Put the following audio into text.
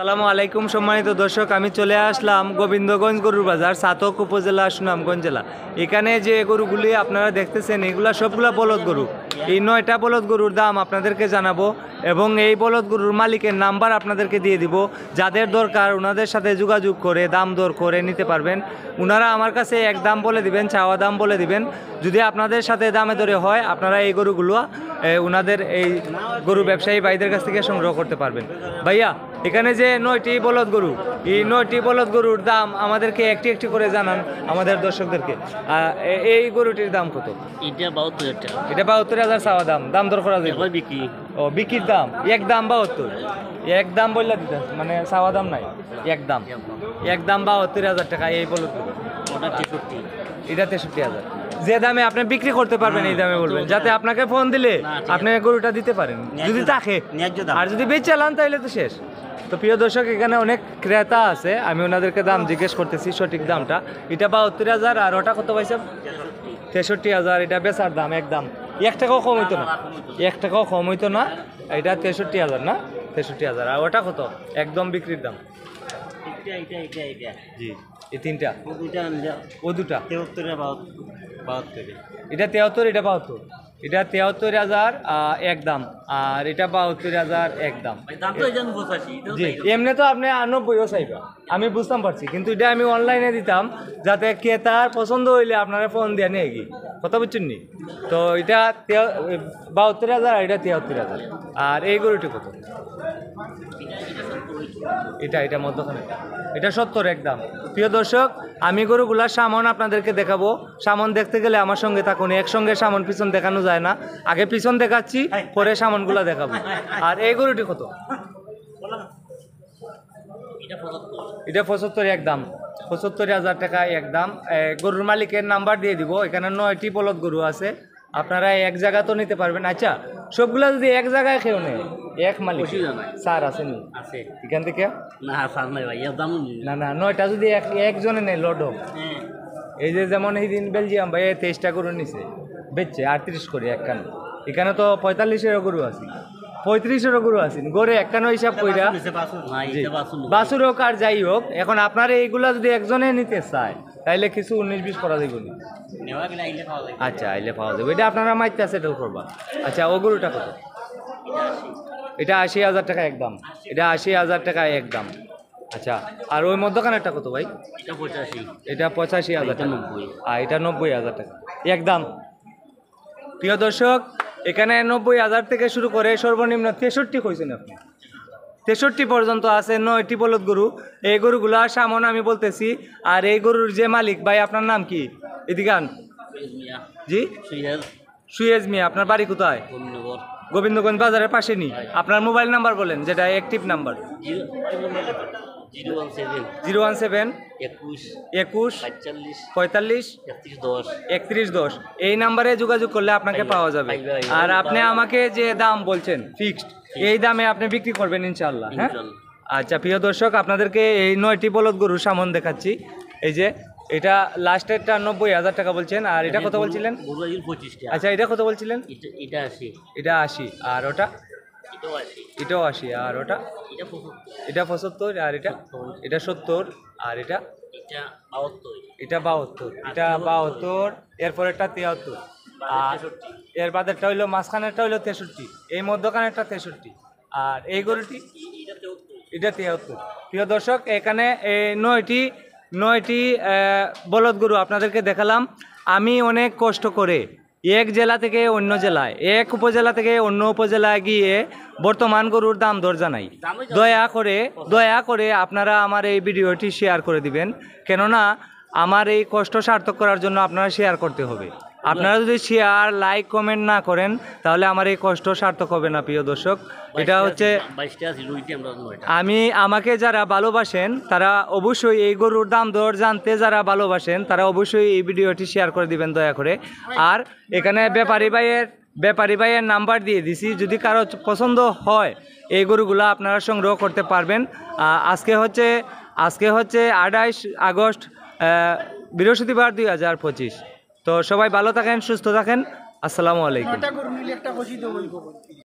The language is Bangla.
আসসালামু আলাইকুম সম্মানিত দর্শক, আমি চলে আসলাম গোবিন্দগঞ্জ গরুর বাজার, সাতক উপজেলা, সুনামগঞ্জ জেলা। এখানে যে গরুগুলি আপনারা দেখতেছেন এগুলা সবগুলা বলদ গরু। এই 9টা বলদ গরুর দাম আপনাদেরকে জানাবো এবং এই বলদ গরুর মালিকের নাম্বার আপনাদেরকে দিয়ে দিব। যাদের দরকার ওনাদের সাথে যোগাযোগ করে দাম দর করে নিতে পারবেন। ওনারা আমার কাছে এক দাম বলে দিবেন, চাওয়া দাম বলে দিবেন। যদি আপনাদের সাথে দামে দরে হয় আপনারা এই গরুগুলো ওনাদের এই গরু ব্যবসায়ী ভাইদের কাছ থেকে সংগ্রহ করতে পারবেন। ভাইয়া, এখানে যে 9টি বলদ গরু, এই 9টি বলদ গরুর দাম আমাদেরকে একটি একটি করে জানান আমাদের দর্শকদেরকে। এই গরুটির দাম কত? এটা 72,000 টাকা। এটা 72,000 চাওয়া দাম, দাম দর করা যাবে? বিক্রি। ও, বিক্রির দাম এক দাম 72, এক দাম বললে দিতে মানে চাওয়া দাম নাই, এক দাম 72,000 টাকা এই বলদ গরু। ওটা 63। এটা 63,000। যে দামে আপনি বিক্রি করতে পারবেন এই দামে বলবেন, যাতে আপনাকে ফোন দিলে আপনি গরুটা দিতে পারেন যদি থাকে। আর যদি বেচে চালান তাহলে তো শেষ। তো প্রিয় দর্শক, এখানে অনেক ক্রেতা আছে, আমি ওনাদেরকে দাম জিজ্ঞেস করতেছি সঠিক দামটা। এটা 72,000 আর ওটা কত পাইছে? 63,000। এটা বেচার দাম একদম 1 টাকাও কম হইতো না, 1 টাকাও কম হইতো না। এটা 63,000 না? 63,000। আর ওটা কত একদম বিক্রির দাম? জি, এই তিনটা, ও দুটা 73। এটা 73, এটা 72। এটা 73,000 একদম, আর এটা 72,000 একদম। জি, এমনি তো আপনি 90ও চাইবা, আমি বুঝতাম পারছি, কিন্তু এটা আমি অনলাইনে দিতাম যাতে ক্রেতার পছন্দ হইলে আপনারা ফোন দিয়ে নিয়ে গিয়ে কথা বুঝছেন নি। তো এটা 72,000 আর এটা 73,000। আর এই গরুটি কত? এটা মধ্যখানে, এটা 70 একদম। প্রিয় দর্শক, আমি গরুগুলার সামন আপনাদেরকে দেখাবো। সামন দেখতে গেলে আমার সঙ্গে থাকুন, একসঙ্গে সামন পিছন দেখানো যায় না। আগে পিছন দেখাচ্ছি, পরে সামনগুলা দেখাবো। আর এই গরুটি কত? এটা 75 একদম, 75,000 টাকা একদম। গরুর মালিকের নাম্বার দিয়ে দিব। এখানে 9টি বলদ গরু আছে, আপনারা এক জায়গা তো নিতে পারবেন। আচ্ছা, সবগুলা যদি এক জায়গায় খেয়েও নেয়, এক মালিক স্যার আসেনি আছে এখান থেকে? না স্যার নাই ভাই, এর দাম না না, 9টা যদি একজনে নেয় লডো, এই যে যেমন এই দিন বেলজিয়াম ভাই 23টা গরু নিছে, বেচছে 38 করে একখানে। এখানে তো 45-এরও গরু আছে, 35-এরও গরু আছে, গড়ে একখানে হিসাব কইরা বাছুর হোক আর যাই হোক। এখন আপনার এইগুলা যদি একজনে নিতে চায় তাইলে কিছু 19-20 করা যাবে নি? আচ্ছা, আইলে পাওয়া যাবে। এটা আপনারা মাইতে সেটেল করবা। আচ্ছা, ও গরুটা কত? এটা 80,000 টাকা একদম, এটা 80,000 টাকা একদম। আচ্ছা, আর ওই মধ্যখানেরটা কত ভাই? এটা 85,000 টাকা। আর এটা 90,000 টাকা একদম। প্রিয় দর্শক, এখানে 90,000 থেকে শুরু করে সর্বনিম্ন 63 কইছেন আপনি, 63 পর্যন্ত আছে 9টি বলদ গরু। এই গরুগুলা সামনে আমি বলতেছি। আর এই গরুর যে মালিক ভাই, আপনার নাম কি? এদিকান। জি, সুয়েজ মিয়া। আপনার বাড়ি কোথায়? গোবিন্দগঞ্জ বাজারের পাশে নি? আপনার মোবাইল নাম্বার বলেন, যেটা অ্যাক্টিভ নাম্বার। 017 21 45 3110। এই নাম্বারে যোগাযোগ করলে আপনাকে পাওয়া যাবে। আর আপনি আমাকে যে দাম বলছেন ফিক্সড, এই দামে আপনি বিক্রি করবেন ইনশাল্লাহ। হ্যাঁ, আচ্ছা প্রিয় দর্শক, আপনাদেরকে এই 9টি বলদ গরু সামন দেখাচ্ছি। এই যে এটা লাস্টেরটা 90,000 টাকা বলছেন। আর এটা কত বলছিলেন? আচ্ছা, এটা কত বলছিলেন? এটা 80। আর ওটা? এটাও 80। আর ওটা? এটা 75। আর এটা 70। আর এটা 72। এটা 72। এরপর একটা 73। আর এর বাদেরটা হইলো, মাঝখানেরটা হইলো 63, এই মধ্যখানেরটা 63। আর এই গরুটি? এটা 73। প্রিয় দর্শক, এখানে এই 9টি বলদ গরু আপনাদেরকে দেখালাম। আমি অনেক কষ্ট করে এক জেলা থেকে অন্য জেলায়, এক উপজেলা থেকে অন্য উপজেলায় গিয়ে বর্তমান গরুর দাম দর জানাই। দয়া করে আপনারা আমার এই ভিডিওটি শেয়ার করে দিবেন, কেননা আমার এই কষ্ট সার্থক করার জন্য আপনারা শেয়ার করতে হবে। আপনারা যদি শেয়ার, লাইক, কমেন্ট না করেন তাহলে আমার এই কষ্ট সার্থক হবে না। প্রিয় দর্শক, এটা হচ্ছে আমাকে যারা ভালোবাসেন তারা অবশ্যই এই গরুর দাম দর জানতে, যারা ভালোবাসেন তারা অবশ্যই এই ভিডিওটি শেয়ার করে দিবেন দয়া করে। আর এখানে ব্যাপারী ভাইয়ের নাম্বার দিয়ে দিছি, যদি কারো পছন্দ হয় এই গরুগুলো আপনারা সংগ্রহ করতে পারবেন। আজকে হচ্ছে 28 আগস্ট, বৃহস্পতিবার 2025। তো সবাই ভালো থাকেন, সুস্থ থাকেন। আসসালামু আলাইকুম।